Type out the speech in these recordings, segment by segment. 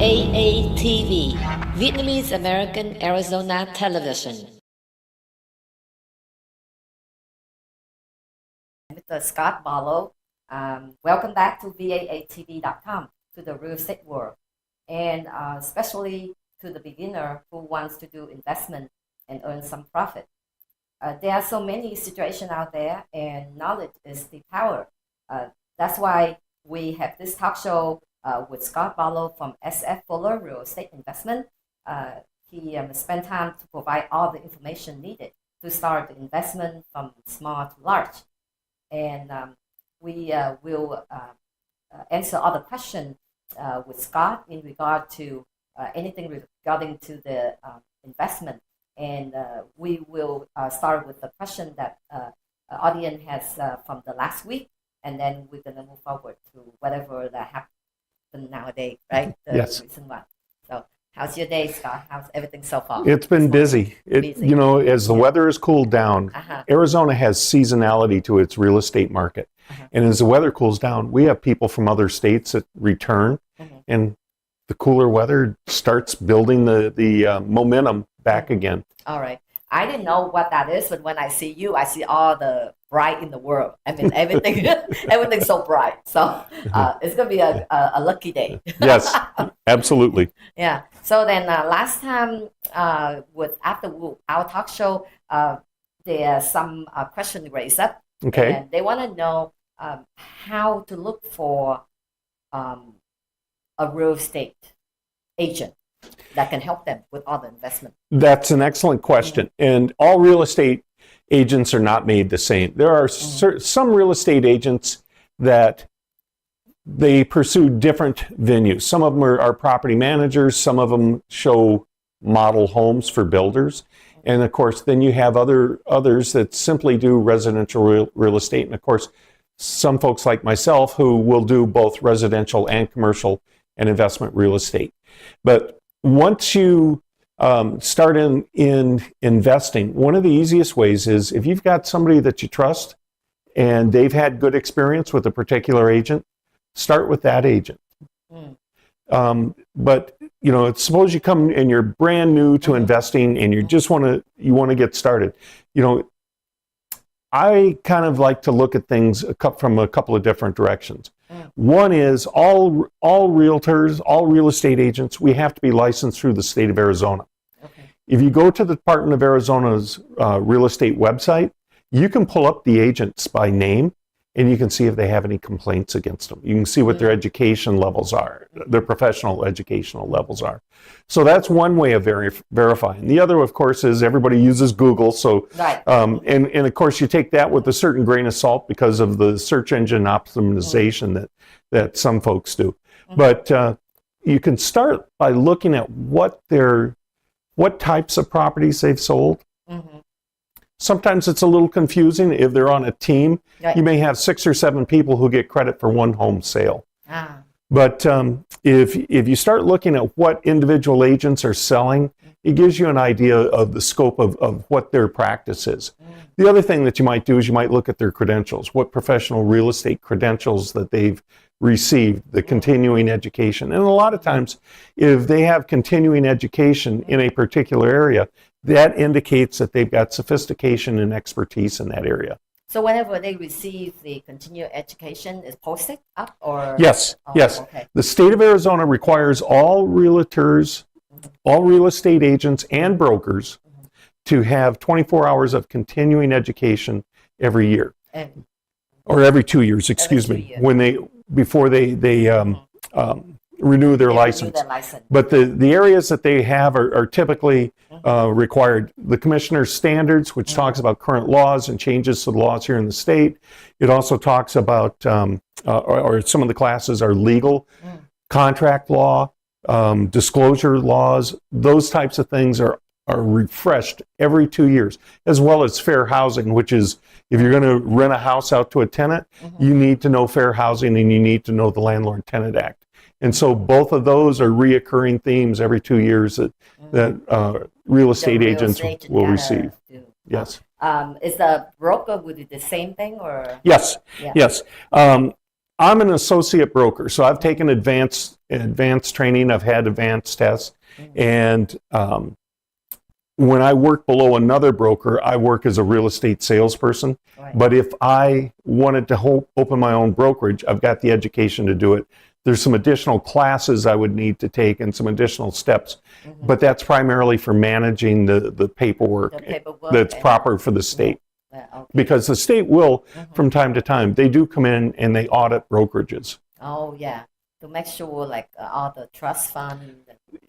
VAATV, Vietnamese American Arizona Television. Mr. Scott Bartlowe, welcome back to VAATV.com, to the real estate world, and especially to the beginner who wants to do investment and earn some profit. There are so many situations out there, and knowledge is the power. That's why we have this talk show with Scott Bartlowe from SF Fuller Real Estate Investment. He spent time to provide all the information needed to start the investment from small to large. And we will answer all the questions with Scott in regard to anything regarding to the investment. And we will start with the question that audience has from the last week, and then we're going to move forward to whatever that happens nowadays, right? The recent one. So how's your day, Scott? How's everything so far? It's been busy. You know, as the weather has cooled down, Arizona has seasonality to its real estate market. And as the weather cools down, we have people from other states that return, and the cooler weather starts building the momentum back again. All right. I didn't know what that is, but when I see you, I see all the bright in the world. I mean, everything, everything's so bright. So it's going to be a lucky day. Yes, absolutely. Yeah. So then last time after our talk show, there are some questions raised up. Okay. And they want to know how to look for a real estate agent that can help them with all the investment. That's an excellent question. And all real estate agents are not made the same. There are some real estate agents that they pursue different venues. Some of them are property managers. Some of them show model homes for builders. And of course, then you have others that simply do residential real estate. And of course, some folks like myself who will do both residential and commercial and investment real estate. But once you start in investing, one of the easiest ways is if you've got somebody that you trust and they've had good experience with a particular agent, start with that agent. But you know, suppose you come and you're brand new to investing and you just want to get started. You know, I kind of like to look at things from a couple of different directions. One is all realtors, all real estate agents, we have to be licensed through the state of Arizona. If you go to the Department of Arizona's real estate website, you can pull up the agents by name and you can see if they have any complaints against them. You can see what their education levels are, their professional educational levels are. So that's one way of verifying. The other, of course, is everybody uses Google. So, and of course, you take that with a certain grain of salt because of the search engine optimization that some folks do. But you can start by looking at what types of properties they've sold. Sometimes it's a little confusing. If they're on a team, you may have 6 or 7 people who get credit for one home sale. But if you start looking at what individual agents are selling, it gives you an idea of the scope of what their practice is. The other thing that you might do is you might look at their credentials, what professional real estate credentials that they've received, the continuing education. And a lot of times, if they have continuing education in a particular area, that indicates that they've got sophistication and expertise in that area. So whenever they receive the continuing education, is posted up or? Yes, yes. Okay. The state of Arizona requires all realtors, all real estate agents and brokers to have 24 hours of continuing education every year. Or every 2 years, excuse me, before they renew their license. But the areas that they have are typically required. The commissioner's standards, which talks about current laws and changes to the laws here in the state. It also talks about, or some of the classes are legal, contract law, disclosure laws. Those types of things are refreshed every 2 years, as well as fair housing, which is if you're going to rent a house out to a tenant, you need to know fair housing and you need to know the Landlord-Tenant Act. And so both of those are reoccurring themes every 2 years that real estate agents will receive. Yes. Is the broker would do the same thing or? Yes, yes. I'm an associate broker, so I've taken advanced training. I've had advanced tests, and when I work below another broker, I work as a real estate salesperson. Right. But if I wanted to open my own brokerage, I've got the education to do it. There's some additional classes I would need to take and some additional steps, but that's primarily for managing the paperwork, that's proper for the state. Okay. Because the state will, from time to time, they do come in and they audit brokerages. Oh, yeah. To make sure, like, all the trust funds and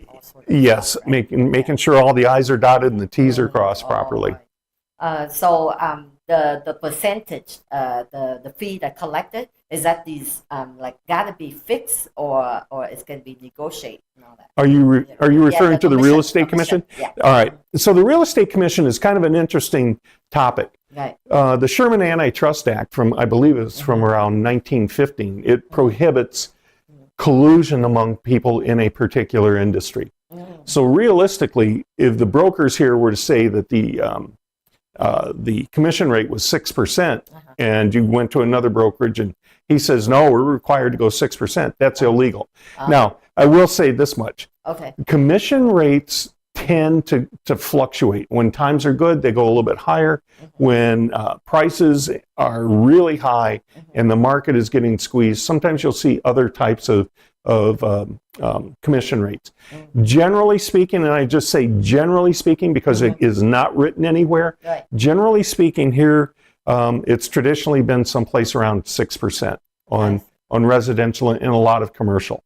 all sorts of Yes, stuff, right? making sure all the I's are dotted and the T's are crossed properly. Right. So the percentage, the fee that collected, is that these like gotta be fixed or it's gonna be negotiated and all that? Are you referring to the real estate commission? Yeah. All right. So the real estate commission is kind of an interesting topic. Right. The Sherman Antitrust Act from, I believe it's from around 1915, it prohibits collusion among people in a particular industry. So realistically, if the brokers here were to say that the commission rate was 6%, and you went to another brokerage and he says, no, we're required to go 6%, that's illegal. Now, I will say this much. Okay. Commission rates tend to fluctuate. When times are good, they go a little bit higher. When prices are really high and the market is getting squeezed, sometimes you'll see other types of commission rates. Generally speaking, and I just say generally speaking because it is not written anywhere, generally speaking here, it's traditionally been someplace around 6% on residential and a lot of commercial.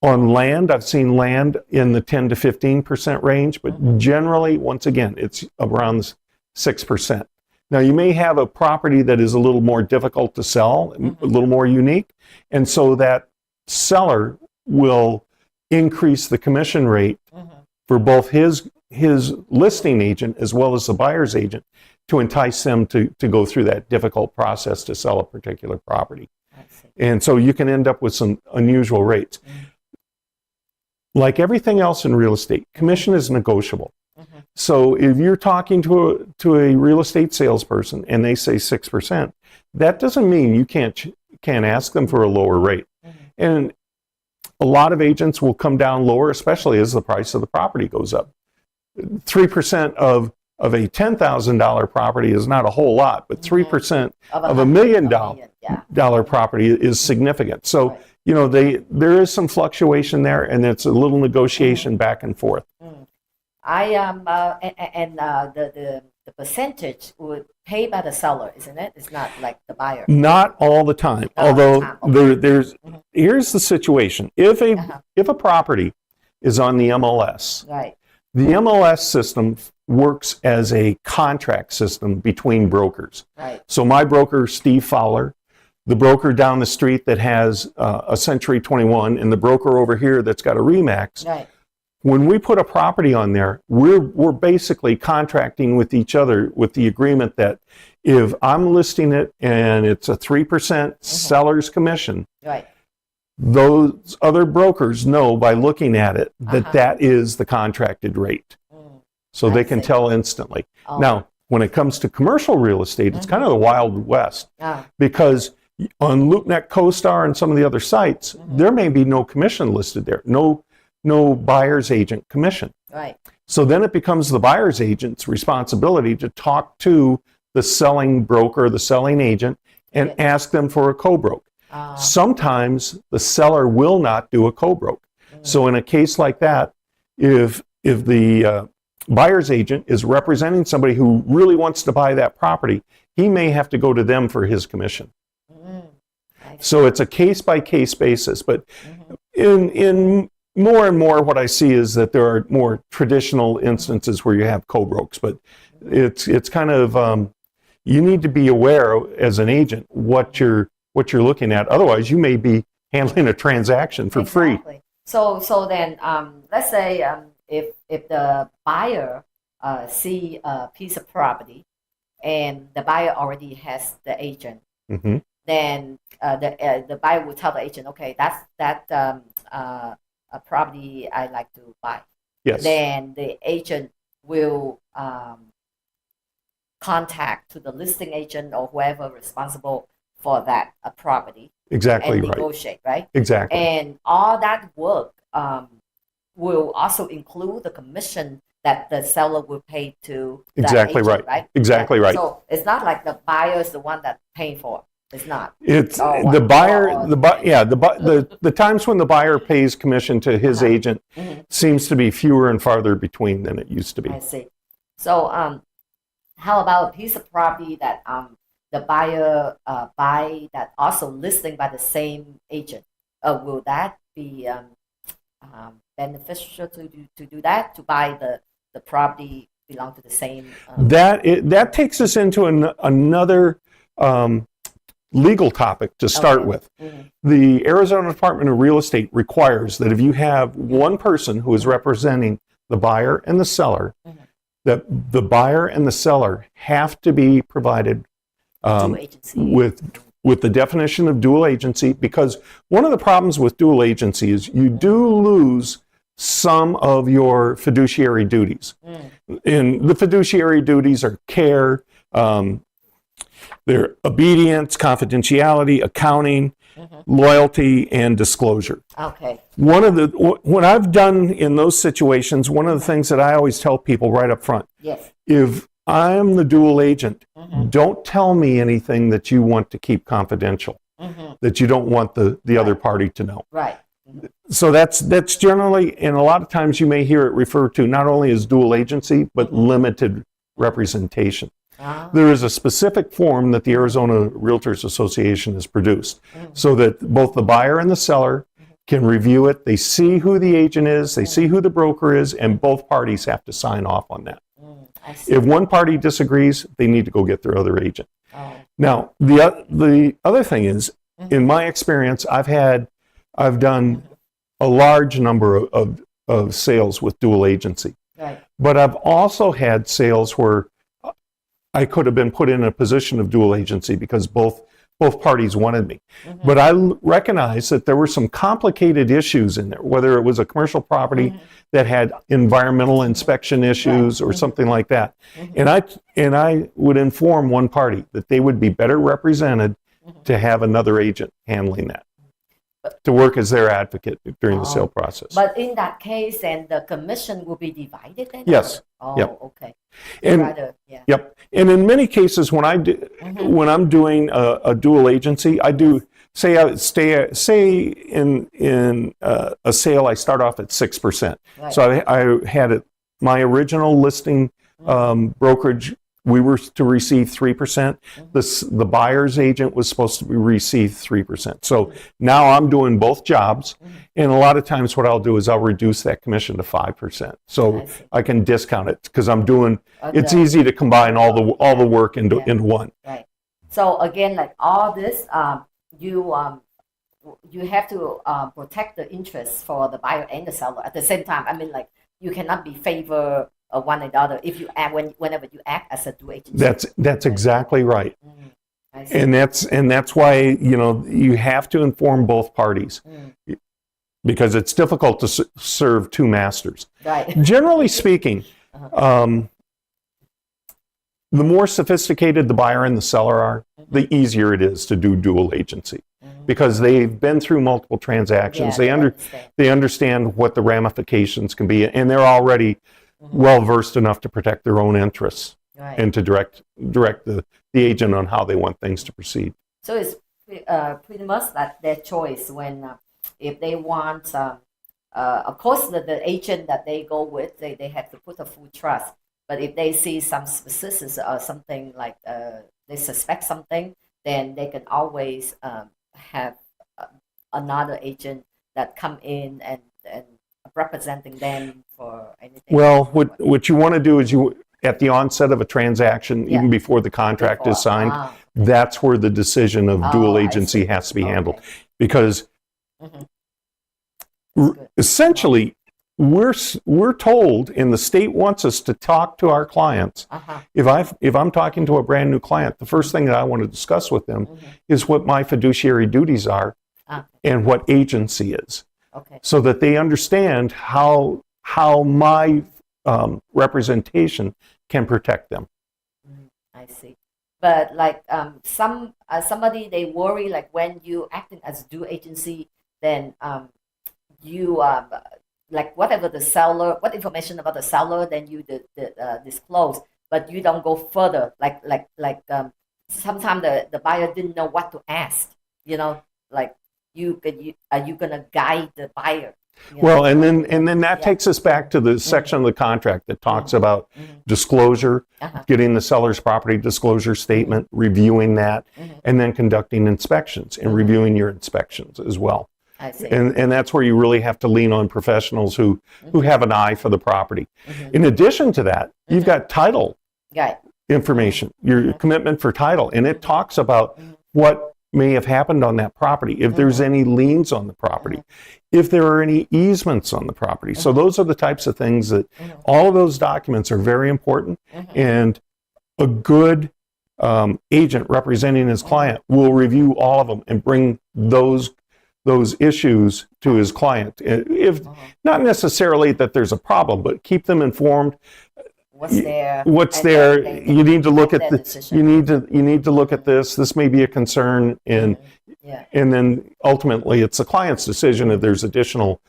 On land, I've seen land in the 10 to 15% range, but generally, once again, it's around 6%. Now, you may have a property that is a little more difficult to sell, a little more unique, and so that seller will increase the commission rate for both his listing agent as well as the buyer's agent to entice them to go through that difficult process to sell a particular property. And so you can end up with some unusual rates. Like everything else in real estate, commission is negotiable. So if you're talking to a real estate salesperson and they say 6%, that doesn't mean you can't ask them for a lower rate. And a lot of agents will come down lower, especially as the price of the property goes up. 3% of a $10,000 property is not a whole lot, but 3% of $1 million property is significant. So, you know, there is some fluctuation there, and it's a little negotiation back and forth. The percentage would pay by the seller, isn't it? It's not like the buyer. Not all the time. Although there's here's the situation: if a property is on the MLS, the MLS system works as a contract system between brokers. So my broker, Steve Fowler, the broker down the street that has a Century 21, and the broker over here that's got a Remax. When we put a property on there, we're basically contracting with each other with the agreement that if I'm listing it and it's a 3% seller's commission, those other brokers know by looking at it that that is the contracted rate. So they can tell instantly. Now, when it comes to commercial real estate, it's kind of the Wild West because on LoopNet, CoStar, and some of the other sites, there may be no commission listed there. No buyer's agent commission. So then it becomes the buyer's agent's responsibility to talk to the selling broker, the selling agent, and ask them for a co-broke. Sometimes the seller will not do a co-broke. So in a case like that, if the buyer's agent is representing somebody who really wants to buy that property, he may have to go to them for his commission. So it's a case-by-case basis. But in more and more, what I see is that there are more traditional instances where you have co-brokes, but it's kind of you need to be aware as an agent what you're looking at. Otherwise, you may be handling a transaction for free. So then, let's say if the buyer see a piece of property and the buyer already has the agent, then the buyer will tell the agent, okay, that's a property I like to buy. Then the agent will contact to the listing agent or whoever responsible for that property Exactly and right. negotiate, right? Exactly. And all that work will also include the commission that the seller will pay to that Exactly agent, right. Exactly right. So it's not like the buyer is the one that paying for it. It's not. It's Oh, the wow. buyer. Or- The times when the buyer pays commission to his agent seems to be fewer and farther between than it used to be. I see. So how about a piece of property that the buyer buy that also listing by the same agent? Will that be beneficial to do that, to buy the property belong to the same? That takes us into another legal topic to start with. The Arizona Department of Real Estate requires that if you have one person who is representing the buyer and the seller, that the buyer and the seller have to be provided with the definition of dual agency, because one of the problems with dual agency is you do lose some of your fiduciary duties. And the fiduciary duties are care, their obedience, confidentiality, accounting, loyalty, and disclosure. Okay. What I've done in those situations, one of the things that I always tell people right up front, if I'm the dual agent, don't tell me anything that you want to keep confidential, that you don't want the other party to know. Right. So that's generally, and a lot of times you may hear it referred to not only as dual agency, but limited representation. There is a specific form that the Arizona Realtors Association has produced so that both the buyer and the seller can review it. They see who the agent is, they see who the broker is, and both parties have to sign off on that. If one party disagrees, they need to go get their other agent. Now, the other thing is, in my experience, I've done a large number of sales with dual agency. But I've also had sales where I could have been put in a position of dual agency because both parties wanted me. But I recognized that there were some complicated issues in there, whether it was a commercial property that had environmental inspection issues or something like that. And I would inform one party that they would be better represented to have another agent handling that, to work as their advocate during the sale process. But in that case, then the commission will be divided then? Yes. Okay. And yep. And in many cases, when I'm doing a dual agency, I do say in a sale I start off at 6%. So I had my original listing brokerage. We were to receive 3%. The buyer's agent was supposed to receive 3%. So now I'm doing both jobs. And a lot of times what I'll do is I'll reduce that commission to 5%. So I can discount it because I'm doing, it's easy to combine all the work into one. Right. So again, like all this, you have to protect the interests for the buyer and the seller at the same time. I mean, like you cannot be favor one another if you act whenever you act as a dual agency. That's exactly right. And that's why you have to inform both parties because it's difficult to serve two masters. Right. Generally speaking, the more sophisticated the buyer and the seller are, the easier it is to do dual agency because they've been through multiple transactions. They understand what the ramifications can be, and they're already well versed enough to protect their own interests and to direct the agent on how they want things to proceed. So it's pretty much that their choice when if they want, of course, the agent that they go with, they have to put a full trust. But if they see some suspicions or something like they suspect something, then they can always have another agent that come in and representing them for anything. Well, what you want to do is at the onset of a transaction, even before the contract is signed, that's where the decision of dual agency has to be handled. Because essentially, we're told, and the state wants us to talk to our clients. If I'm talking to a brand new client, the first thing that I want to discuss with them is what my fiduciary duties are and what agency is. So that they understand how my representation can protect them. I see. But like somebody they worry like when you acting as due agency, then you like whatever the seller, what information about the seller, then you disclose, but you don't go further. Sometimes the buyer didn't know what to ask. Like are you gonna guide the buyer? Well, and then that takes us back to the section of the contract that talks about disclosure, getting the seller's property disclosure statement, reviewing that, and then conducting inspections and reviewing your inspections as well. I see. And that's where you really have to lean on professionals who have an eye for the property. In addition to that, you've got title information, your commitment for title, and it talks about what may have happened on that property, if there's any liens on the property, if there are any easements on the property. So those are the types of things that all of those documents are very important, and a good agent representing his client will review all of them and bring those issues to his client. If not necessarily that there's a problem, but keep them informed. What's there? You need to look at this. You need to look at this. This may be a concern, and then ultimately it's the client's decision if there's additional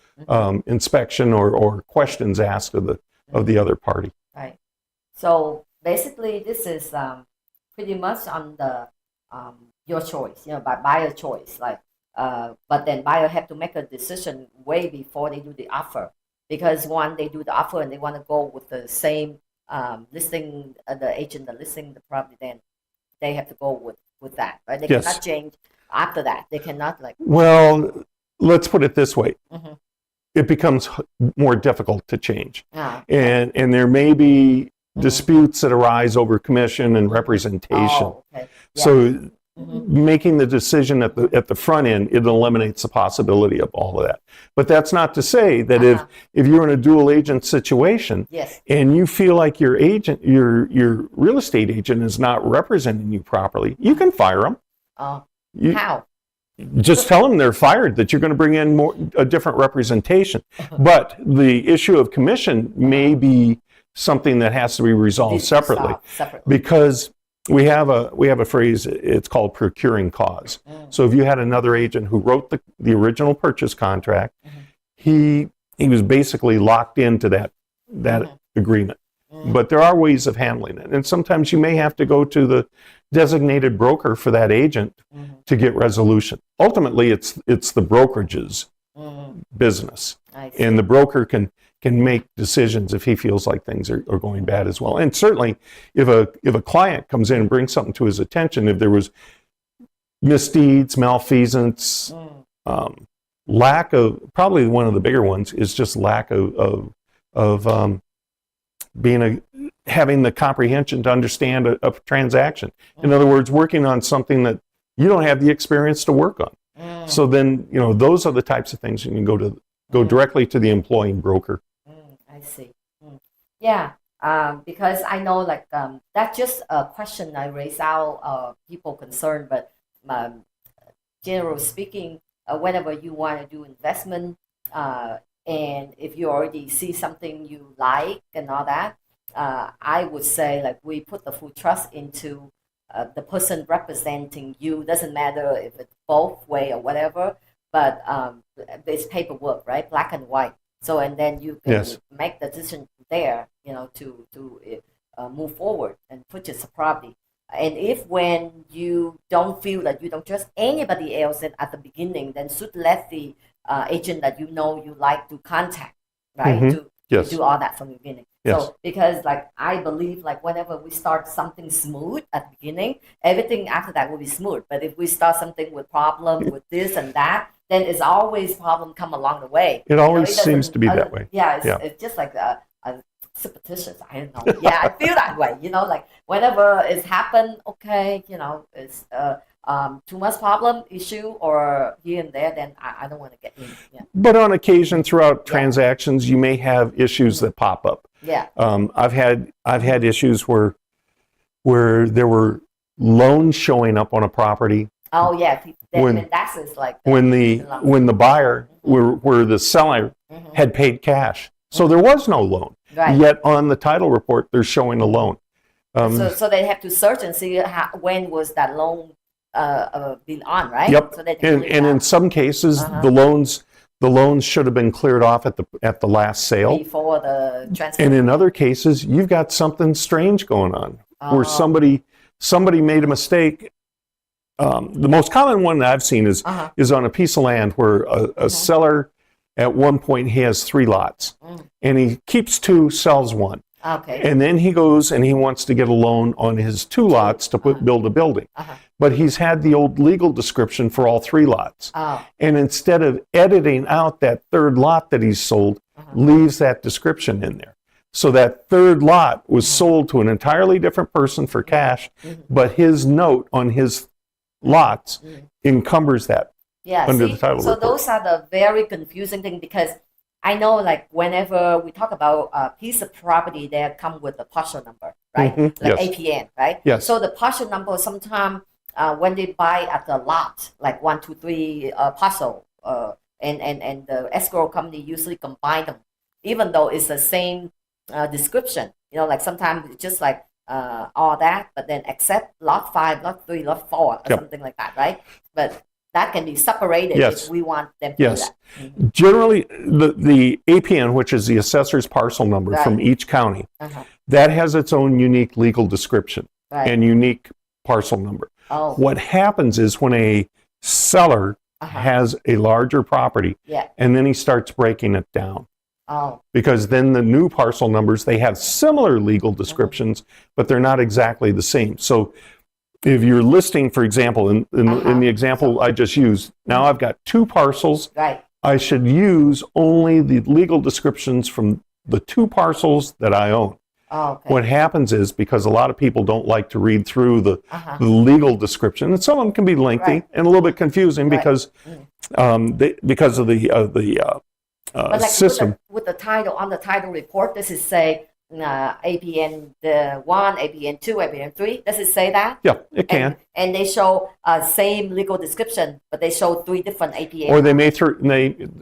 inspection or questions asked of the other party. Right. So basically, this is pretty much on the your choice, by buyer choice. But then buyer have to make a decision way before they do the offer, because when they do the offer and they want to go with the same listing, the agent that listing the property, then they have to go with that, right? They cannot change after that. They cannot Well, let's put it this way. It becomes more difficult to change. And there may be disputes that arise over commission and representation. So making the decision at the front end, it eliminates the possibility of all of that. But that's not to say that if you're in a dual agent situation and you feel like your real estate agent is not representing you properly, you can fire them. How? Just tell them they're fired, that you're going to bring in a different representation. But the issue of commission may be something that has to be resolved separately. Because we have a phrase, it's called procuring cause. So if you had another agent who wrote the original purchase contract, he was basically locked into that agreement. But there are ways of handling it. And sometimes you may have to go to the designated broker for that agent to get resolution. Ultimately, it's the brokerage's business. And the broker can make decisions if he feels like things are going bad as well. And certainly, if a client comes in and brings something to his attention, if there was misdeeds, malfeasance, lack of, probably one of the bigger ones is just lack of having the comprehension to understand a transaction. In other words, working on something that you don't have the experience to work on. So then, those are the types of things you can go directly to the employing broker. I see. Yeah, because I know that's just a question I raise out people concerned, but generally speaking, whenever you want to do investment, and if you already see something you like and all that, I would say we put the full trust into the person representing you. Doesn't matter if it's both way or whatever, but it's paperwork, right? Black and white. So, and then you can make the decision there, to move forward and purchase a property. And if when you don't feel that you don't trust anybody else at the beginning, then should let the agent that you like to contact, right? To do all that from the beginning. So because I believe whenever we start something smooth at the beginning, everything after that will be smooth. But if we start something with problem with this and that, then it's always problem come along the way. It always seems to be that way. It's just a superstitious. I don't know. Yeah, I feel that way. Whenever it's happened, okay, it's too much problem issue or here and there, then I don't want to get in. Yeah. But on occasion throughout transactions, you may have issues that pop up. Yeah. I've had issues where there were loans showing up on a property. Oh yeah, when the buyer where the seller had paid cash, so there was no loan. Right. Yet on the title report, they're showing a loan. So they have to search and see when was that loan been on, right? Yep. So they And in some cases, the loans should have been cleared off at the last sale. Before the transfer. And in other cases, you've got something strange going on where somebody made a mistake. The most common one that I've seen is on a piece of land where a seller at one point he has 3 lots, and he keeps 2, sells 1. Okay. And then he goes and he wants to get a loan on his 2 lots to build a building. But he's had the old legal description for all 3 lots. And instead of editing out that 3rd lot that he's sold, leaves that description in there. So that 3rd lot was sold to an entirely different person for cash, but his note on his lots encumbers that under the title report. So those are the very confusing thing, because I know, like, whenever we talk about a piece of property, they come with a parcel number, right? Like APN, right? Yes. So the parcel number, sometimes when they buy at the lot, like 1, 2, 3 parcel, and the escrow company usually combine them, even though it's the same description. You know, like sometimes it's just like all that, but then except lot 5, lot 3, lot 4, or something like that, right? But that can be separated if we want them to do that. Generally, the APN, which is the assessor's parcel number from each county, that has its own unique legal description and unique parcel number. What happens is when a seller has a larger property, and then he starts breaking it down. Because then the new parcel numbers, they have similar legal descriptions, but they're not exactly the same. So if you're listing, for example, in the example I just used, now I've got 2 parcels. I should use only the legal descriptions from the 2 parcels that I own. What happens is, because a lot of people don't like to read through the legal description, and some of them can be lengthy and a little bit confusing because of the but like system. With the title, on the title report, does it say APN 1, APN 2, APN 3? Does it say that? Yeah, it can. And they show same legal description, but they show 3 different APN. Or they may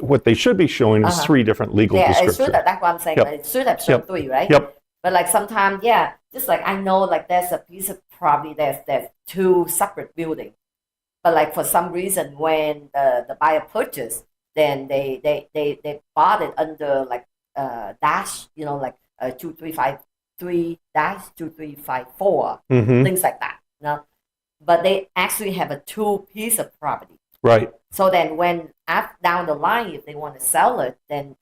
what they should be showing is 3 different legal descriptions. That's what I'm saying. It should have shown 3, right? But like sometimes, just like I know, like there's a piece of property, there's 2 separate buildings, but like for some reason when the buyer purchased, then they bought it under like dash, you know, like 2353 dash 2354, things like that. You know? But they actually have a 2 piece of property. Right. So then when down the line, if they want to sell it, then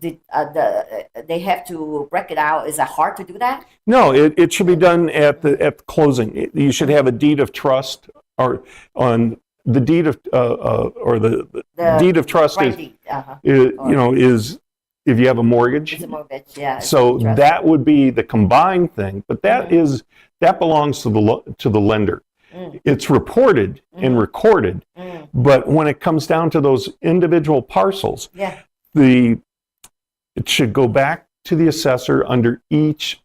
they have to break it out. Is it hard to do that? No, it should be done at the closing. You should have a deed of trust, or on the deed of or the deed of trust is if you have a mortgage. It's a mortgage, So that would be the combined thing, but that belongs to the lender. It's reported and recorded, but when it comes down to those individual parcels, it should go back to the assessor under each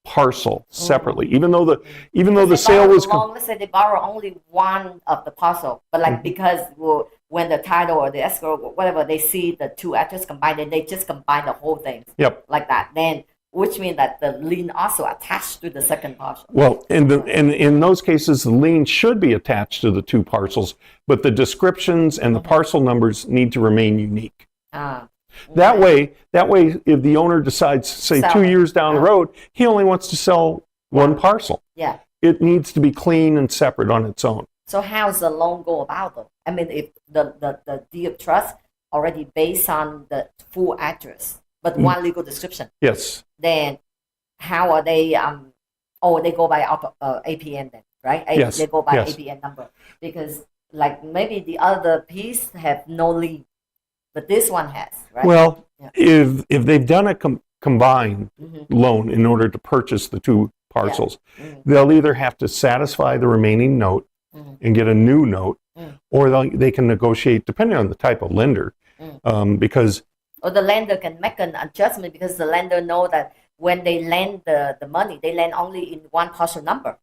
parcel separately, even though the sale was. Let's say they borrow only one of the parcel, but like because when the title or the escrow or whatever, they see the 2 addresses combined, and they just combine the whole thing. Like that. Then, which means that the lien also attached to the second parcel. Well, in those cases, the lien should be attached to the 2 parcels, but the descriptions and the parcel numbers need to remain unique. That way, if the owner decides, say, 2 years down the road, he only wants to sell 1 parcel. It needs to be clean and separate on its own. So how's the loan go about though? I mean, if the deed of trust already based on the full address, but 1 legal description. Yes. Then how are they? They go by APN then, right? Yes. They go by APN number, because like maybe the other piece have no lien, but this one has, right? Well, if they've done a combined loan in order to purchase the 2 parcels, they'll either have to satisfy the remaining note and get a new note, or they can negotiate depending on the type of lender, because. Or the lender can make an adjustment, because the lender know that when they lend the money, they lend only in 1 parcel number,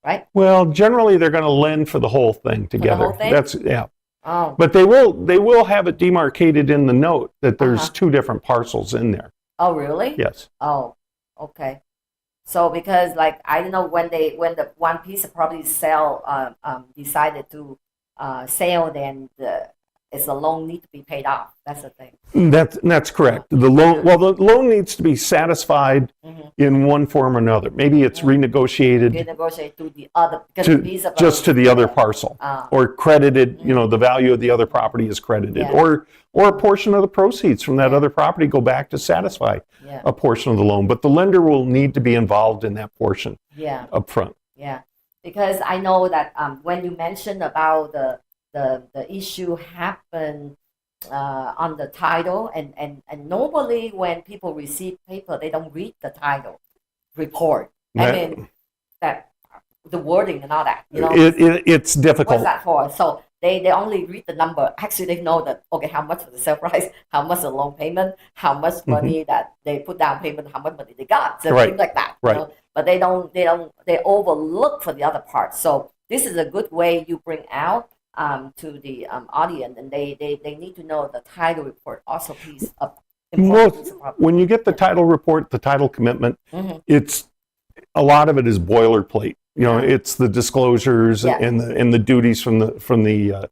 right? Well, generally they're going to lend for the whole thing together. For the whole thing? But they will have it demarcated in the note that there's 2 different parcels in there. Oh, really? Yes. Oh, okay. So because like I don't know when the one piece of property decided to sell, then it's a loan need to be paid off. That's the thing. That's correct. The loan needs to be satisfied in one form or another. Maybe it's renegotiated To the other just to the other parcel, or credited. The value of the other property is credited, or a portion of the proceeds from that other property go back to satisfy a portion of the loan. But the lender will need to be involved in that portion up front. Yeah, because I know that when you mentioned about the issue happened on the title, and normally when people receive paper, they don't read the title report. I mean, that the wording and all that. It's difficult. What's that for? So they only read the number. Actually, they know that how much was the sale price, how much the loan payment, how much money that they put down payment, how much money they got, so things like that. Right. But they overlook for the other part. So this is a good way you bring out to the audience, and they need to know the title report also piece of important. When you get the title report, the title commitment, it's a lot of it is boilerplate. It's the disclosures and the duties from the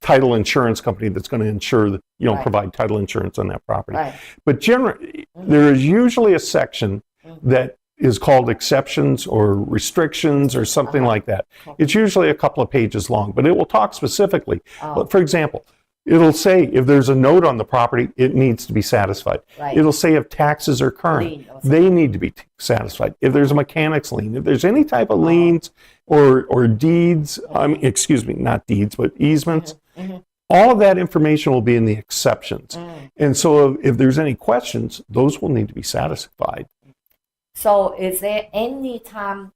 title insurance company that's going to ensure that provide title insurance on that property. Right. But generally, there is usually a section that is called exceptions or restrictions or something like that. It's usually a couple of pages long, but it will talk specifically. But for example, it'll say if there's a note on the property, it needs to be satisfied. Right. It'll say if taxes are current, they need to be satisfied. If there's a mechanic's lien, if there's any type of liens or deeds, excuse me, not deeds, but easements, all of that information will be in the exceptions. And so if there's any questions, those will need to be satisfied. So is there any time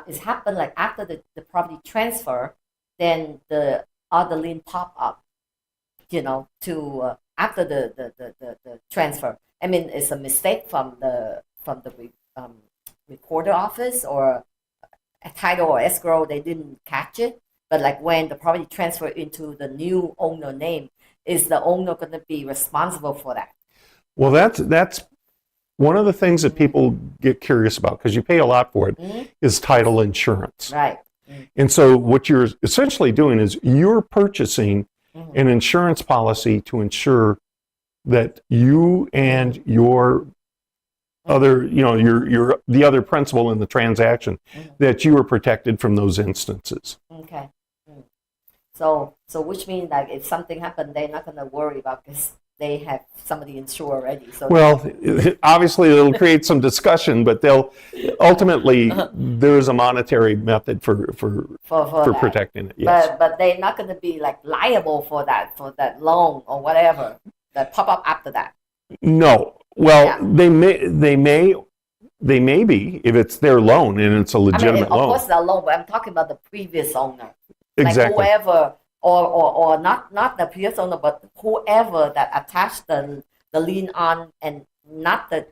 it's happened like after the property transfer, then the other lien pop up, to after the transfer? I mean, it's a mistake from the recorder office or a title or escrow, they didn't catch it. But like when the property transfer into the new owner name, is the owner going to be responsible for that? Well, that's one of the things that people get curious about, because you pay a lot for it, is title insurance. Right. And so what you're essentially doing is you're purchasing an insurance policy to ensure that you and your other, the other principal in the transaction, that you are protected from those instances. Okay. So which means like if something happened, they're not going to worry about because they have somebody insured already. So obviously it'll create some discussion, but they'll ultimately there is a monetary method for protecting it. Yes. But they're not going to be like liable for that loan or whatever that pop up after that. No. Well, they may be if it's their loan and it's a legitimate loan. Of course, the loan, but I'm talking about the previous owner. Exactly. Like whoever, or not the previous owner, but whoever that attached the lien on, and not the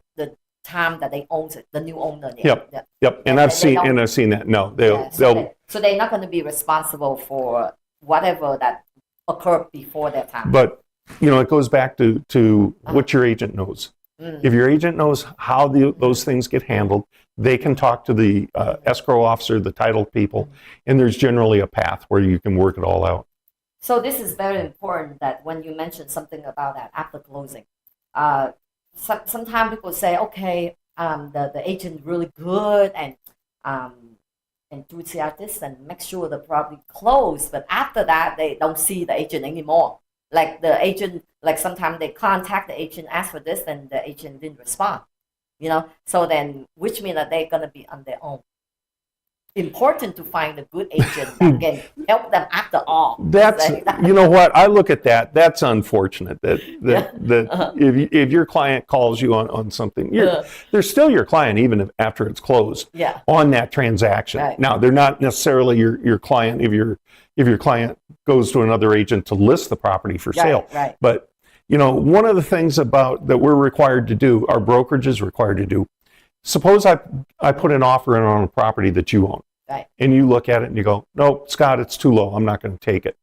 time that they own it, the new owner. Yep. And I've seen that. No, so they're not going to be responsible for whatever that occurred before their time. But it goes back to what your agent knows. If your agent knows how those things get handled, they can talk to the escrow officer, the title people, and there's generally a path where you can work it all out. So this is very important that when you mention something about that after closing, sometimes people say, okay, the agent really good and enthusiastic and make sure the property closed, but after that they don't see the agent anymore. Like the agent, like sometimes they contact the agent, ask for this, and the agent didn't respond. So then, which means that they're gonna be on their own. Important to find a good agent that can help them after all. That's what I look at that. That's unfortunate that if your client calls you on something, they're still your client even after it's closed. Yeah. On that transaction. Right. Now they're not necessarily your client if your client goes to another agent to list the property for sale. Right. But one of the things about that we're required to do, our brokerage is required to do. Suppose I put an offer in on a property that you own, right, and you look at it and you go, no, Scott, it's too low. I'm not going to take it.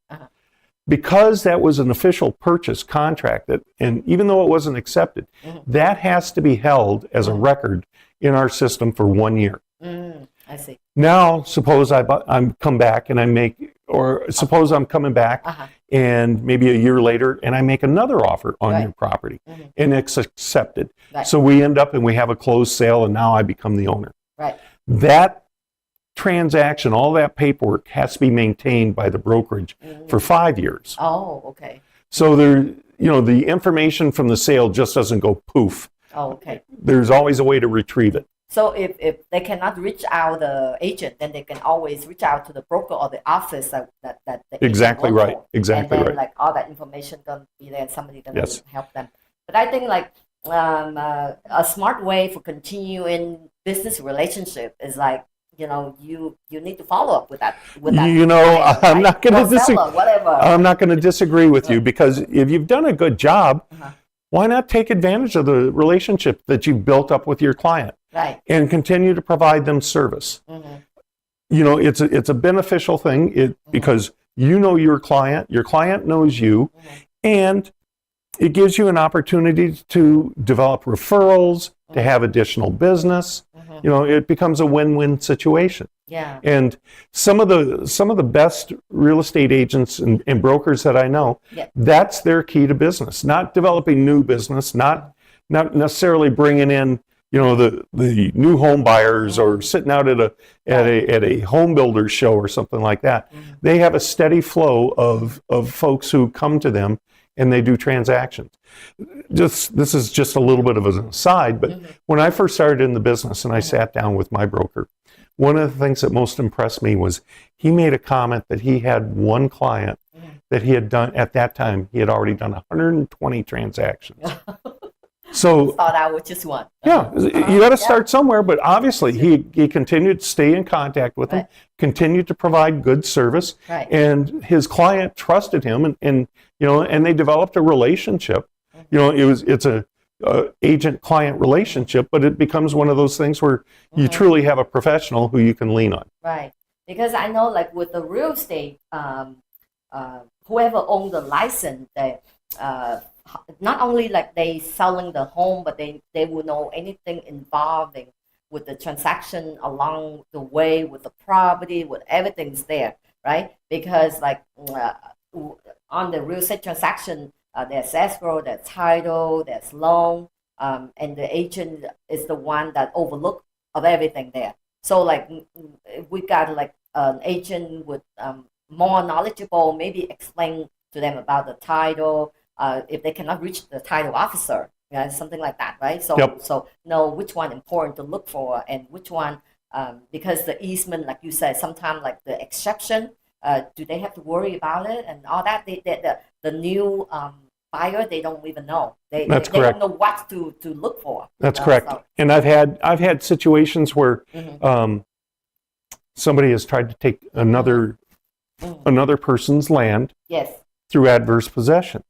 Because that was an official purchase contract, and even though it wasn't accepted, that has to be held as a record in our system for 1 year. I see. Now, suppose I'm come back and I make, or suppose I'm coming back and maybe a year later and I make another offer on your property and it's accepted. Right. So we end up and we have a closed sale and now I become the owner. Right. That transaction, all that paperwork has to be maintained by the brokerage for 5 years. Oh, okay. So the information from the sale just doesn't go poof. Oh, okay. There's always a way to retrieve it. So if they cannot reach out the agent, then they can always reach out to the broker or the office that the Exactly right. For. Exactly and then, right. like all that information gonna be there, and somebody gonna Yes. help them. But I think like a smart way for continuing business relationship is like you need to follow up with that. Client, I'm not going to disagree. Whatever. I'm not going to disagree with you because if you've done a good job, why not take advantage of the relationship that you've built up with your client? Right. And continue to provide them service. It's a beneficial thing because you know your client knows you, and it gives you an opportunity to develop referrals, to have additional business. It becomes a win-win situation. Yeah. And some of the best real estate agents and brokers that I know, that's their key to business. Not developing new business, not necessarily bringing in the new home buyers or sitting out at a home builder show or something like that. They have a steady flow of folks who come to them and they do transactions. This is just a little bit of an aside, but when I first started in the business and I sat down with my broker, one of the things that most impressed me was he made a comment that he had one client that he had done at that time. He had already done 120 transactions. So thought I was just one. Yeah, you got to start somewhere, but obviously he continued to stay in contact with him, continued to provide good service, and his client trusted him, and they developed a relationship. It's a agent-client relationship, but it becomes one of those things where you truly have a professional who you can lean on. Right, because I know like with the real estate, whoever owns the license, they not only like they selling the home, but they will know anything involving with the transaction along the way with the property, with everything's there, right? Because like on the real estate transaction, there's escrow, there's title, there's loan, and the agent is the one that overlook of everything there. So like we got like an agent with more knowledgeable, maybe explain to them about the title. If they cannot reach the title officer, something like that, right? So know which one important to look for and which one, because the easement, like you said, sometimes like the exception, do they have to worry about it and all that? The new buyer, they don't even know. They don't know what to look for. That's correct. And I've had situations where somebody has tried to take another person's land. Yes. Through adverse possession,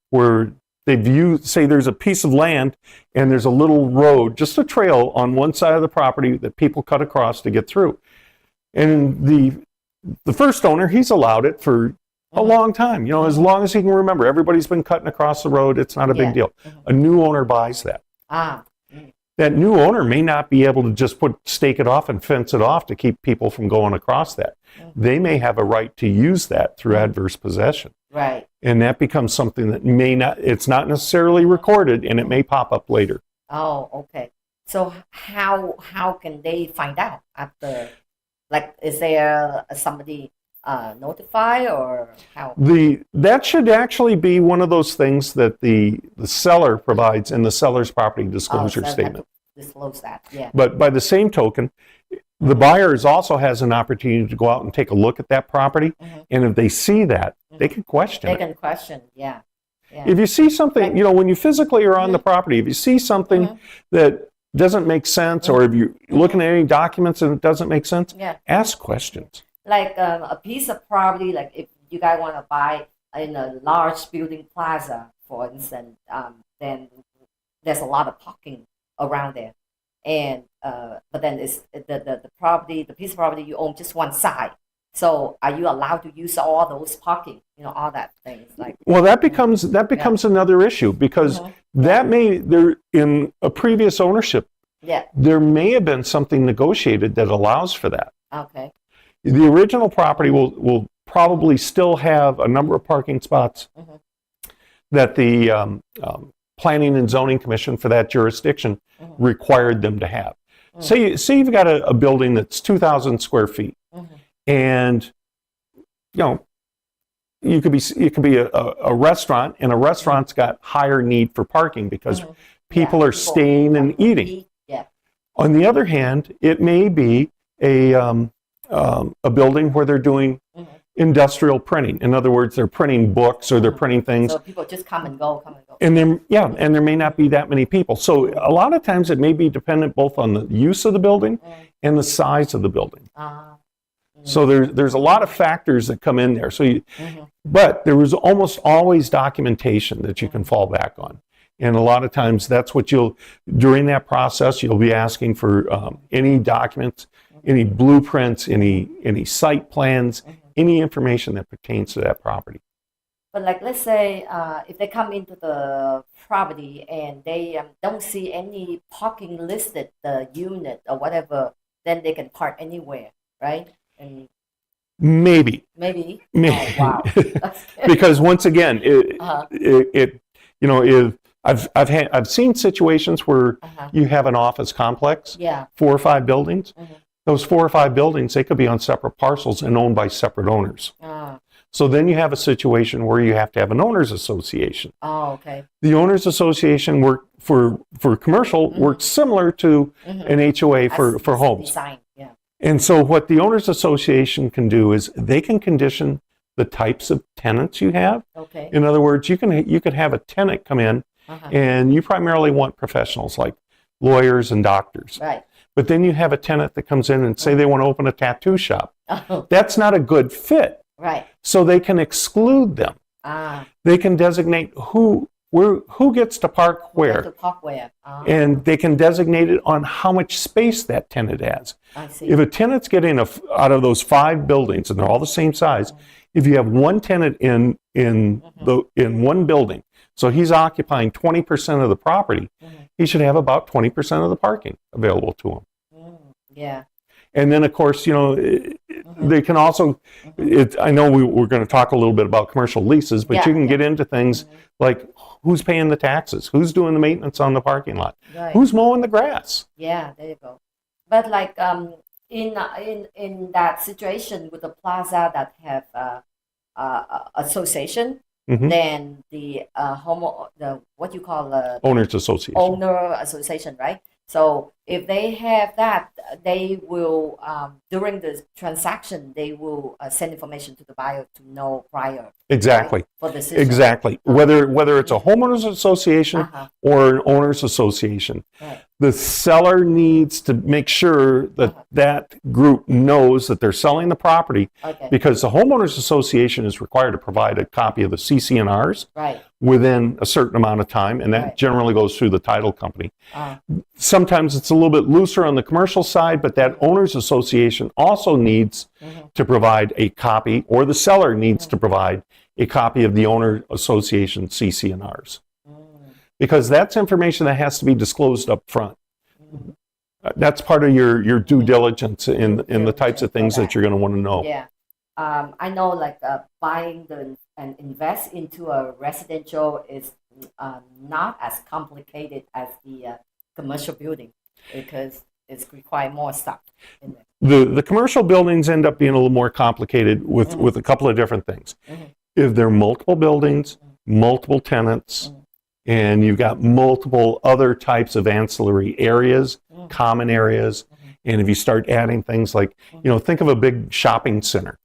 where say there's a piece of land and there's a little road, just a trail on one side of the property that people cut across to get through. And the first owner, he's allowed it for a long time, as long as he can remember. Everybody's been cutting across the road. It's not a big deal. A new owner buys that. That new owner may not be able to just stake it off and fence it off to keep people from going across that. They may have a right to use that through adverse possession. Right. And that becomes something that it's not necessarily recorded, and it may pop up later. Oh, okay. So how can they find out after? Like, is there somebody notify or how? That should actually be one of those things that the seller provides in the seller's property disclosure statement. Disclose that, yeah. But by the same token, the buyers also has an opportunity to go out and take a look at that property, and if they see that, they can question it. They can question, yeah. If you see something, when you physically are on the property, if you see something that doesn't make sense, or if you're looking at any documents and it doesn't make sense, ask questions. Like a piece of property, like if you guys want to buy in a large building plaza, for instance, then there's a lot of parking around there. And but then it's the property, the piece of property you own just one side. So are you allowed to use all those parking, all that things like? Well, that becomes another issue, because that may, there in a previous ownership, Yeah. There may have been something negotiated that allows for that. Okay. The original property will probably still have a number of parking spots that the Planning and Zoning Commission for that jurisdiction required them to have. Say you've got a building that's 2,000 square feet, and it could be a restaurant, and a restaurant's got higher need for parking because people are staying and eating. Yeah. On the other hand, it may be a building where they're doing industrial printing. In other words, they're printing books or they're printing things. So people just come and go. And there may not be that many people. So a lot of times it may be dependent both on the use of the building and the size of the building. So there's a lot of factors that come in there. So, but there was almost always documentation that you can fall back on. And a lot of times that's what during that process, you'll be asking for any documents, any blueprints, any site plans, any information that pertains to that property. But like, let's say if they come into the property and they don't see any parking listed, the unit or whatever, then they can park anywhere, right? And maybe. Oh, wow. Because once again, I've seen situations where you have an office complex, 4 or 5 buildings. Those 4 or 5 buildings, they could be on separate parcels and owned by separate owners. So then you have a situation where you have to have an owners association. Oh, okay. The owners association for commercial works similar to an HOA for homes. Design. Yeah. And so what the owners association can do is they can condition the types of tenants you have. Okay. In other words, you could have a tenant come in and you primarily want professionals like lawyers and doctors. Right. But then you have a tenant that comes in and say they want to open a tattoo shop. Oh. That's not a good fit. Right. So they can exclude them. They can designate who gets to park where. And they can designate it on how much space that tenant has. I see. If a tenant's getting out of those 5 buildings, and they're all the same size, if you have one tenant in one building, so he's occupying 20% of the property, he should have about 20% of the parking available to him. Yeah. And then, of course, they can also, I know we're going to talk a little bit about commercial leases, but you can get into things like who's paying the taxes, who's doing the maintenance on the parking lot, who's mowing the grass. Yeah, there you go. But like in that situation with the plaza that have association, then the what you call owners association. Owner association, right? So if they have that, they will during the transaction they will send information to the buyer to know prior. Exactly. Right, for the decision. Exactly. Whether it's a homeowners association or an owners association, the seller needs to make sure that that group knows that they're selling the property, because the homeowners association is required to provide a copy of the CC&Rs within a certain amount of time, and that generally goes through the title company. Sometimes it's a little bit looser on the commercial side, but that owners association also needs to provide a copy, or the seller needs to provide a copy of the owner association CC&Rs, because that's information that has to be disclosed up front. That's part of your due diligence in the types of things that you're going to want to know. Yeah, I know, like buying and invest into a residential is not as complicated as the commercial building, because it's require more stuff in there. The commercial buildings end up being a little more complicated with a couple of different things. If there are multiple buildings, multiple tenants, and you've got multiple other types of ancillary areas, common areas, and if you start adding things like, think of a big shopping center,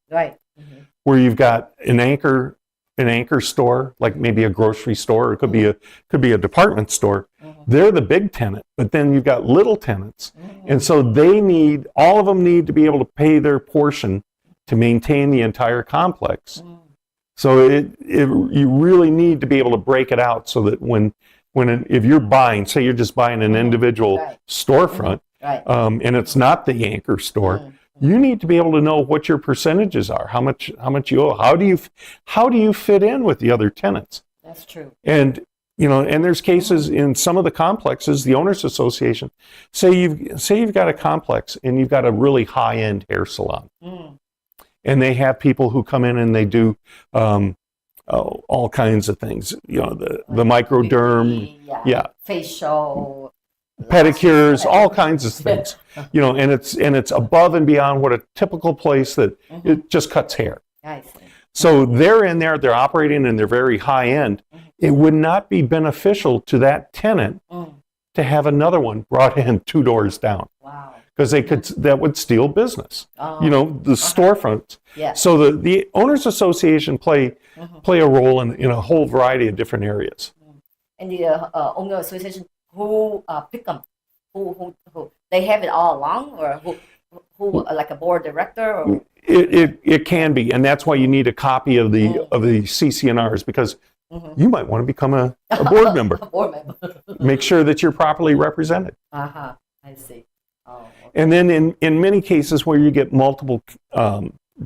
where you've got an anchor store, like maybe a grocery store, or it could be a department store. They're the big tenant, but then you've got little tenants, and so all of them need to be able to pay their portion to maintain the entire complex. So you really need to be able to break it out so that if you're buying, say you're just buying an individual storefront, and it's not the anchor store, you need to be able to know what your percentages are, how much you owe, how do you fit in with the other tenants. That's true. And And there's cases in some of the complexes, the owners association, say you've got a complex and you've got a really high-end hair salon. And they have people who come in and they do all kinds of things, the microderm, facial, pedicures, all kinds of things, and it's above and beyond what a typical place that it just cuts hair. I see. So they're in there, they're operating, and they're very high end. It would not be beneficial to that tenant to have another one brought in 2 doors down. Wow. Because that would steal business. The storefronts. Yeah. So the owners association play a role in a whole variety of different areas. And the owner association, who pick them? Who they have it all along, or who like a board director? Or? It can be, and that's why you need a copy of the CCNRs, because you might want to become a board member. A board member. Make sure that you're properly represented. I see. Oh, okay. And then in many cases where you get multiple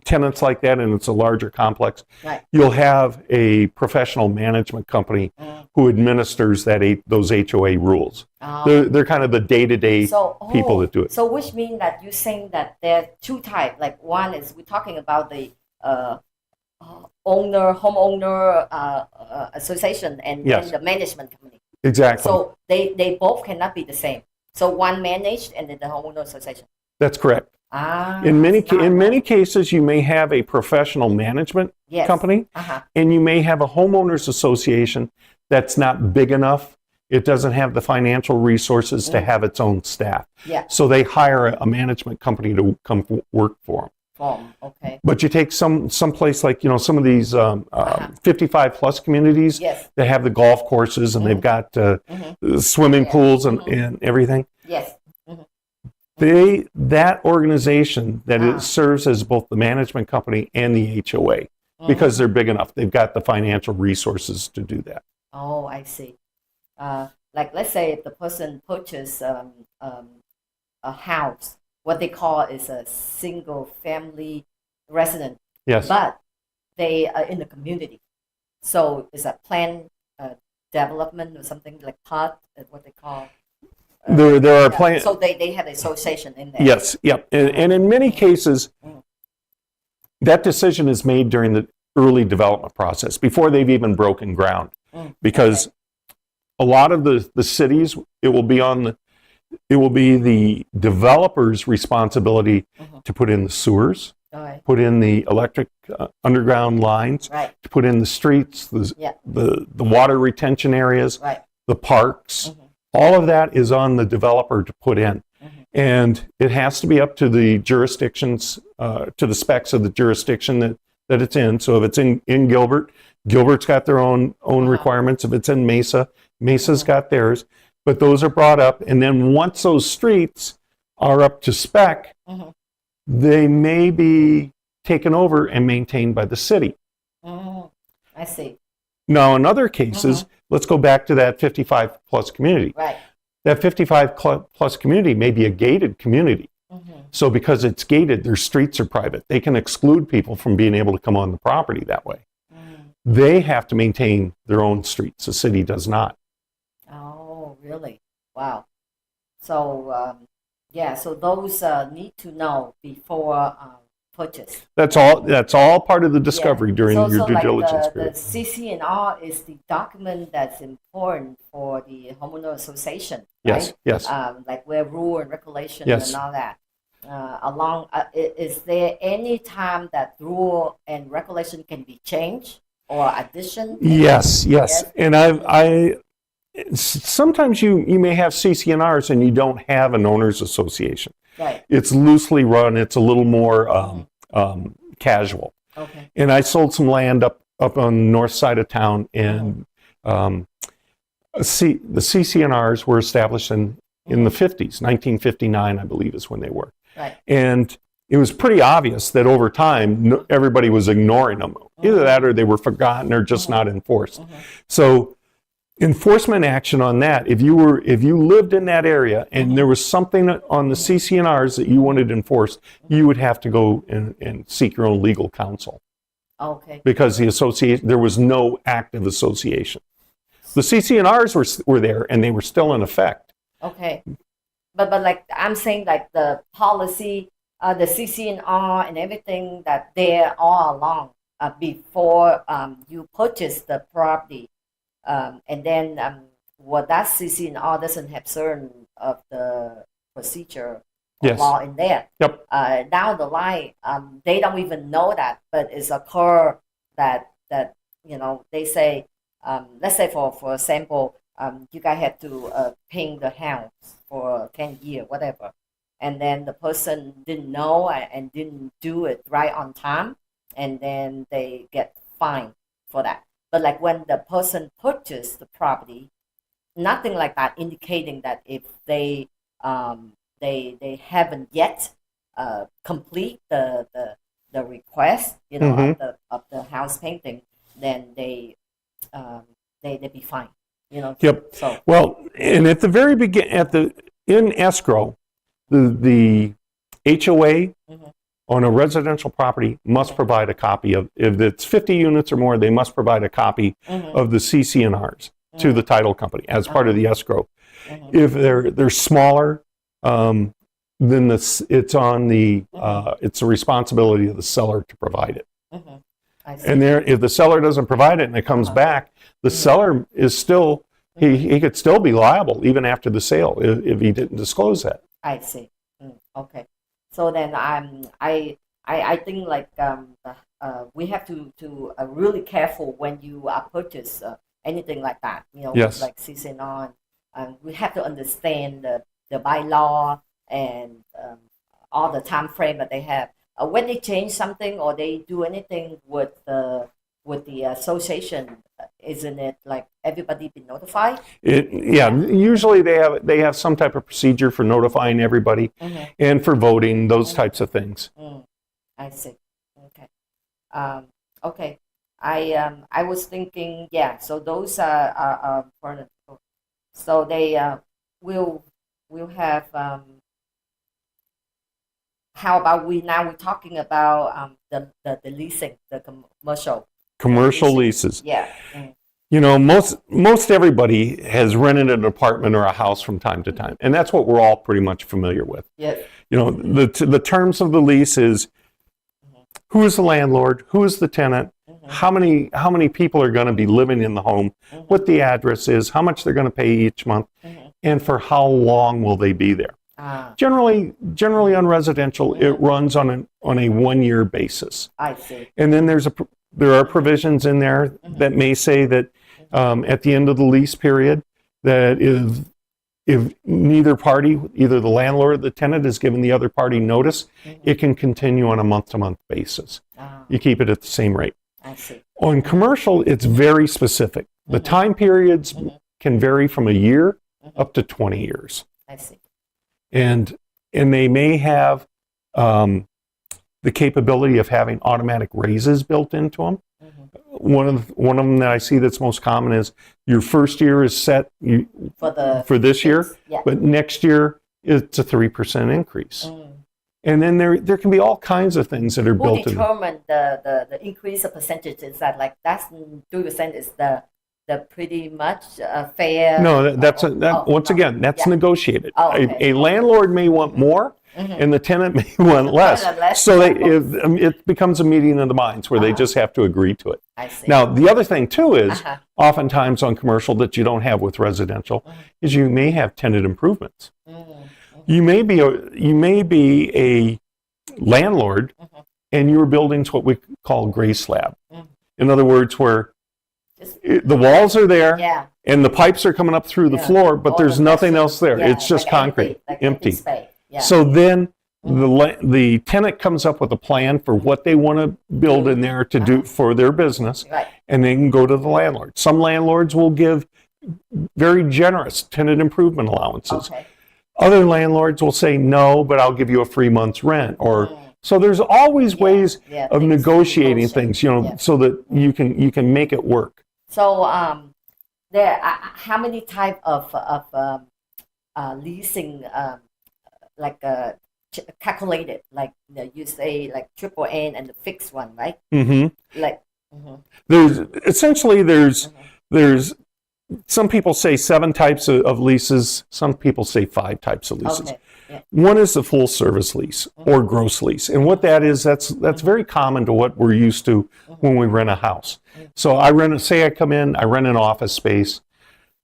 tenants like that and it's a larger complex, you'll have a professional management company who administers those HOA rules. They're kind of the day-to-day people that do it. So which means that you're saying that there are 2 types. Like one is we're talking about the homeowner association and the management company. Exactly. So they both cannot be the same. So one managed and then the homeowner association. That's correct. In many cases, you may have a professional management company, and you may have a homeowners association that's not big enough. It doesn't have the financial resources to have its own staff. Yeah. So they hire a management company to come work for them. Okay. But you take some place like some of these 55 plus communities that have the golf courses and they've got swimming pools and everything. Yes. That organization that it serves as both the management company and the HOA, because they're big enough. They've got the financial resources to do that. Oh, I see. Like let's say if the person purchased a house, what they call is a single family resident. Yes. But they are in the community. So it's a planned development or something like PUD, what they call. There are plans. So they have an association in there. Yes, yep. And in many cases, that decision is made during the early development process, before they've even broken ground. Because a lot of the cities, it will be the developer's responsibility to put in the sewers, put in the electric underground lines, to put in the streets, the water retention areas, the parks. All of that is on the developer to put in. And it has to be up to the jurisdictions, to the specs of the jurisdiction that it's in. So if it's in Gilbert, Gilbert's got their own requirements. If it's in Mesa, Mesa's got theirs. But those are brought up. And then once those streets are up to spec, they may be taken over and maintained by the city. I see. Now, in other cases, let's go back to that 55 plus community. Right. That 55 plus community may be a gated community. So because it's gated, their streets are private. They can exclude people from being able to come on the property that way. They have to maintain their own streets. The city does not. Oh, really? Wow. So, so those need to know before purchase. That's all part of the discovery during your due diligence period. The CCNR is the document that's important for the homeowner association. Yes, right? yes. Like where rule and regulation and all that. Is there any time that rule and regulation can be changed or addition? Yes. And sometimes you may have CCNRs and you don't have an owners association. Right. It's loosely run. It's a little more casual. Okay. And I sold some land up on the north side of town, and the CCNRs were established in the 50s. 1959, I believe, is when they were. Right. And it was pretty obvious that over time, everybody was ignoring them. Either that or they were forgotten or just not enforced. So enforcement action on that, if you lived in that area and there was something on the CCNRs that you wanted enforced, you would have to go and seek your own legal counsel. Okay. Because the association, there was no active association. The CC&Rs were there, and they were still in effect. Okay. But like I'm saying, like the policy, the CC&R and everything that there all along before you purchase the property, and then what that CC&R doesn't have certain of the procedure or Yes. law in there. Yep. Down the line, they don't even know that, but it's occur that they say, let's say for example, you guys have to paint the house for 10 years, whatever, and then the person didn't know and didn't do it right on time, and then they get fined for that. But like when the person purchased the property, nothing like that indicating that if they haven't yet complete the request, of the house painting, then they be fine. Yep. So well, and at the very beginning, in escrow, the HOA on a residential property must provide a copy of, if it's 50 units or more, they must provide a copy of the CC&Rs to the title company as part of the escrow. If they're smaller, then it's on the it's the responsibility of the seller to provide it. I see. And if the seller doesn't provide it and it comes back, the seller is still he could still be liable even after the sale if he didn't disclose that. I see. Okay. So then I think like we have to really careful when you purchase anything like that. Yes. Like CC&R. We have to understand the bylaw and all the time frame that they have. When they change something or they do anything with the association, isn't it like everybody be notified? Usually they have some type of procedure for notifying everybody and for voting, those types of things. I see. Okay. Okay. I was thinking, so those are furniture. So they will have. How about we're talking about the leasing, the commercial leases. Yeah. Most everybody has rented an apartment or a house from time to time, and that's what we're all pretty much familiar with. Yes. The terms of the lease is who is the landlord, who is the tenant, how many people are going to be living in the home, what the address is, how much they're going to pay each month, and for how long will they be there. Generally on residential, it runs on a 1-year basis. I see. And then there are provisions in there that may say that at the end of the lease period, that if neither party, either the landlord or the tenant, is given the other party notice, it can continue on a month-to-month basis. You keep it at the same rate. I see. On commercial, it's very specific. The time periods can vary from a year up to 20 years. I see. And they may have the capability of having automatic raises built into them. One of them that I see that's most common is your first year is set for this year, but next year it's a 3% increase. And then there can be all kinds of things that are built in. Who determine the increase of percentages? That like that's 3% is the pretty much fair. No, once again, that's negotiated. A landlord may want more, and the tenant may want less. So it becomes a meeting of the minds where they just have to agree to it. I see. Now, the other thing too is, oftentimes on commercial that you don't have with residential, is you may have tenant improvements. You may be a landlord, and your building's what we call gray slab. In other words, where the walls are there, and the pipes are coming up through the floor, but there's nothing else there. It's just concrete, empty. So then the tenant comes up with a plan for what they want to build in there to do for their business, and they can go to the landlord. Some landlords will give very generous tenant improvement allowances. Other landlords will say, no, but I'll give you a free month's rent. So there's always ways of negotiating things, so that you can make it work. So there how many type of leasing calculated, like you say, like triple N and the fixed one, right? Like there's some people say 7 types of leases. Some people say 5 types of leases. Okay. Yeah. One is the full service lease or gross lease. And what that is, that's very common to what we're used to when we rent a house. So say I come in, I rent an office space.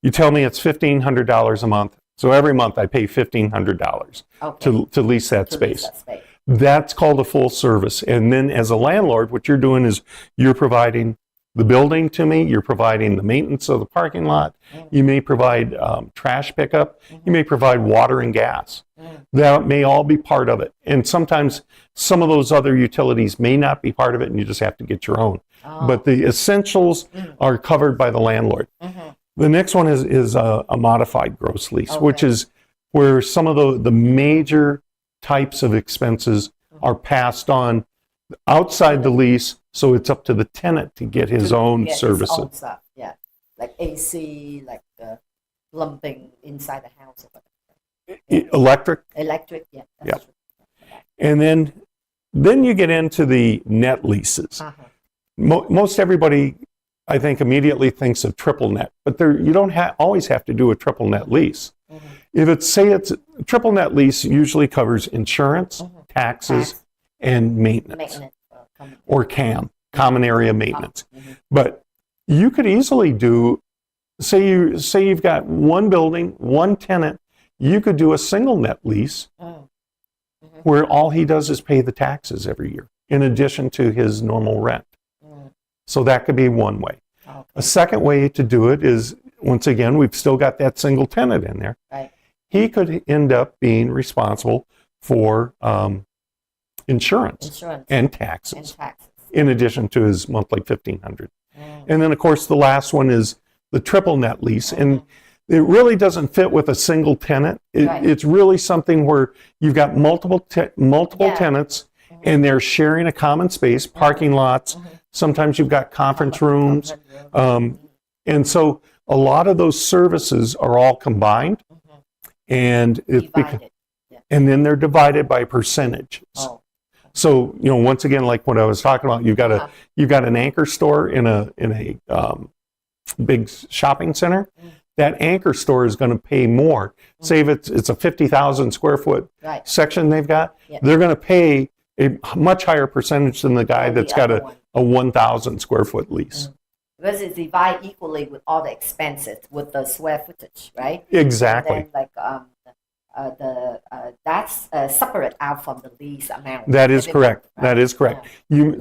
You tell me it's $1,500 a month. So every month I pay $1,500 to lease that space. That's called a full service. And then as a landlord, what you're doing is you're providing the building to me, you're providing the maintenance of the parking lot, you may provide trash pickup, you may provide water and gas. That may all be part of it. And sometimes some of those other utilities may not be part of it and you just have to get your own. But the essentials are covered by the landlord. The next one is a modified gross lease, which is where some of the major types of expenses are passed on outside the lease, so it's up to the tenant to get his own services. His own stuff, yeah, like AC, like the plumbing inside the house. Or whatever. Electric, yeah. That's true. And then you get into the net leases. Most everybody, I think, immediately thinks of triple net, but you don't always have to do a triple net lease. If it's a triple net lease, usually covers insurance, taxes, and maintenance or CAM, common area maintenance. But you could easily do, say you've got one building, one tenant, you could do a single net lease where all he does is pay the taxes every year in addition to his normal rent. So that could be one way. A second way to do it is, once again, we've still got that single tenant in there. He could end up being responsible for insurance and taxes in addition to his monthly $1,500. And then, of course, the last one is the triple net lease. And it really doesn't fit with a single tenant. It's really something where you've got multiple tenants and they're sharing a common space, parking lots. Sometimes you've got conference rooms. And so a lot of those services are all combined. And and then they're divided by percentages. So, once again, like what I was talking about, you've got an anchor store in a big shopping center. That anchor store is going to pay more. Say if it's a 50,000 square foot section they've got, they're going to pay a much higher percentage than the guy that's got a 1,000 square foot lease. Because it's divided equally with all the expenses, with the square footage, right? Exactly. And then, that's separate out from the lease amount. That is correct. Right? That is correct. You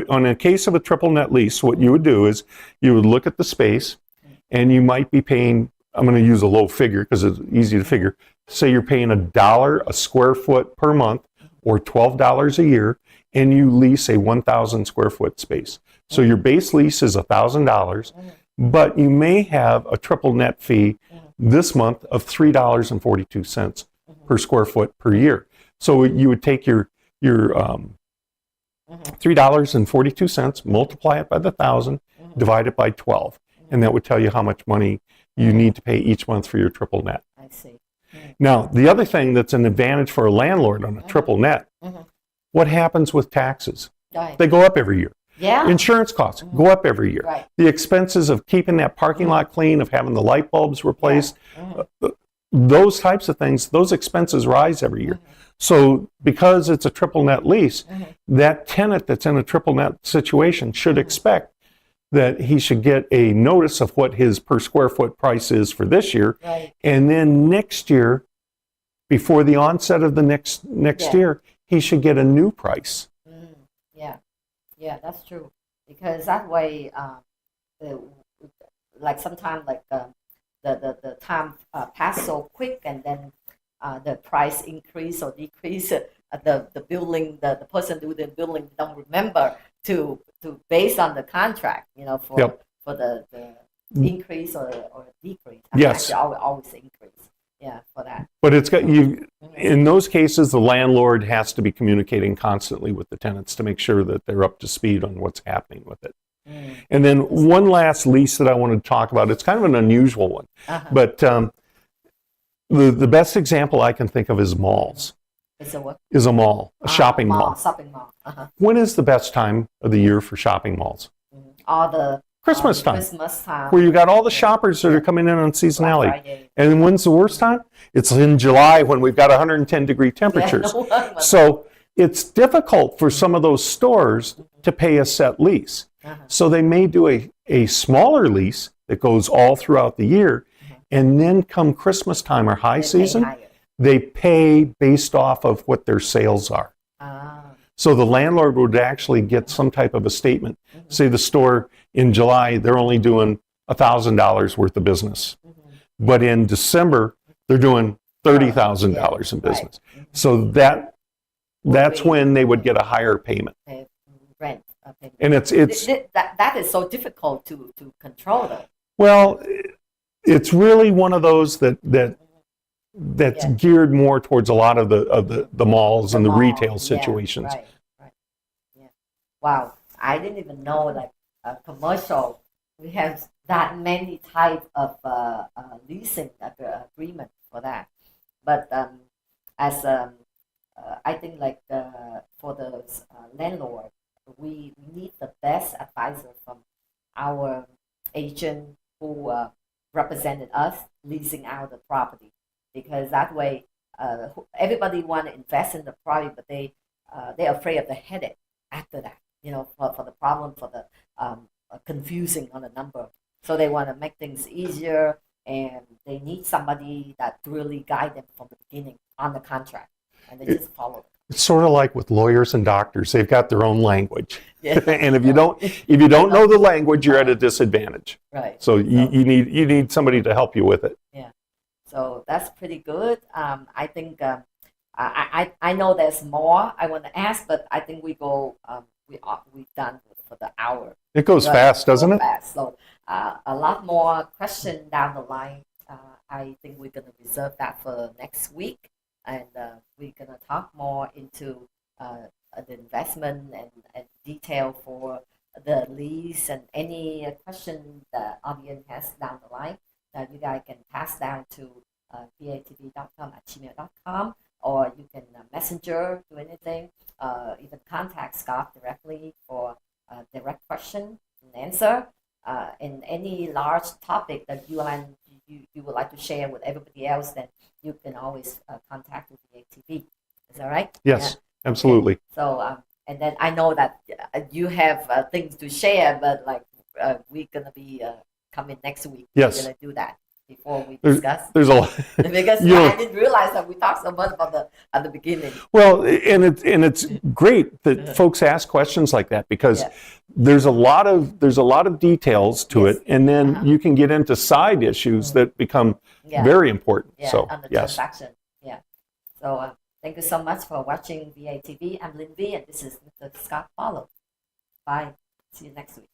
on a case of a triple net lease, what you would do is you would look at the space, and you might be paying. I'm going to use a low figure because it's easy to figure. Say you're paying $1 a square foot per month, or $12 a year, and you lease a 1,000 square foot space. So your base lease is $1,000, but you may have a triple net fee this month of $3.42 per square foot per year. So you would take your $3.42, multiply it by the 1,000, divide it by 12, and that would tell you how much money you need to pay each month for your triple net. I see. Now, the other thing that's an advantage for a landlord on a triple net, what happens with taxes? They go up every year. Insurance costs go up every year. The expenses of keeping that parking lot clean, of having the light bulbs replaced, those types of things, those expenses rise every year. So because it's a triple net lease, that tenant that's in a triple net situation should expect that he should get a notice of what his per square foot price is for this year. And then next year, before the onset of the next year, he should get a new price. Yeah, that's true. Because that way, like sometimes the time pass so quick, and then the price increase or decrease. The building, the person doing the building don't remember to based on the contract, for the increase or decrease. Yes, actually, always increase. Yeah, for that. But it's got you. In those cases, the landlord has to be communicating constantly with the tenants to make sure that they're up to speed on what's happening with it. And then one last lease that I wanted to talk about. It's kind of an unusual one, but the best example I can think of is malls. Is a what? Is a mall, a shopping mall. Shopping mall. When is the best time of the year for shopping malls? All the Christmas time, Christmas time. where you got all the shoppers that are coming in on seasonality. Friday. And when's the worst time? It's in July when we've got 110-degree temperatures. Yeah, no one So it's difficult for some of those stores to pay a set lease. So they may do a smaller lease that goes all throughout the year, and then come Christmas time or high season, they pay based off of what their sales are. So the landlord would actually get some type of a statement. Say the store in July, they're only doing $1,000 worth of business. But in December, they're doing $30,000 in business. So that's when they would get a higher payment. Rent. And it's that is so difficult to control though. Well, it's really one of those that's geared more towards a lot of the malls and the retail situations. Right. Yeah. Wow. I didn't even know like a commercial. We have that many types of leasing agreement for that. But as I think like for the landlord, we need the best advisor from our agent who represented us leasing out the property, because that way everybody want to invest in the property, but they're afraid of the headache after that, for the problem, for the confusing on the number. So they want to make things easier, and they need somebody that really guide them from the beginning on the contract, and they just follow it. It's sort of like with lawyers and doctors; they've got their own language, Yeah. and if you don't know the language, you're at a disadvantage. Right. So you need somebody to help you with it. Yeah. So that's pretty good. I think I know there's more I want to ask, but I think we've done for the hour. It goes fast, doesn't it? Fast. So a lot more questions down the line. I think we're gonna reserve that for next week. And we're going to talk more into the investment and detail for the lease, and any question the audience has down the line that you guys can pass down to vaatv.com@gmail.com, or you can messenger, do anything, even contact Scott directly for direct question and answer. In any large topic that you would like to share with everybody else, then you can always contact VATV. Is that right? Yes, yeah. Absolutely. Okay. So, and then I know that you have things to share, but like we're gonna be coming next week. Yes. We're gonna do that before we discuss. There's a lot. Because I didn't realize that we talked so much about at the beginning. Well, and it's great that folks ask questions like that, because there's a lot of details to it, and then you can get into side issues that become very important. Yeah, so on the transaction. Yeah. So thank you so much for watching VATV. I'm LinhVi, and this is Mr. Scott Bartlowe. Bye. See you next week.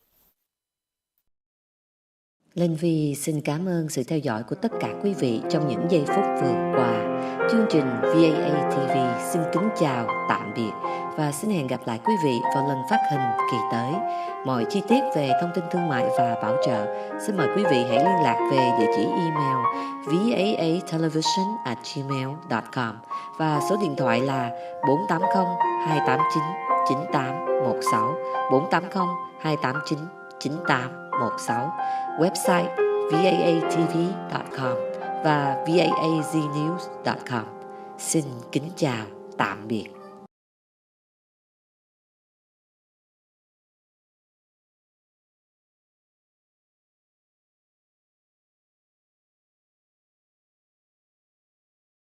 LinhVi xin cảm ơn sự theo dõi của tất cả quý vị trong những giây phút vừa qua. Chương trình VATV xin kính chào, tạm biệt và xin hẹn gặp lại quý vị vào lần phát hình kỳ tới. Mọi chi tiết về thông tin thương mại và bảo trợ, xin mời quý vị hãy liên lạc về địa chỉ email vaatelevision@gmail.com và số điện thoại là 480 289 9816, 480 289 9816, website vaatv.com và vaaznews.com. Xin kính chào, tạm biệt.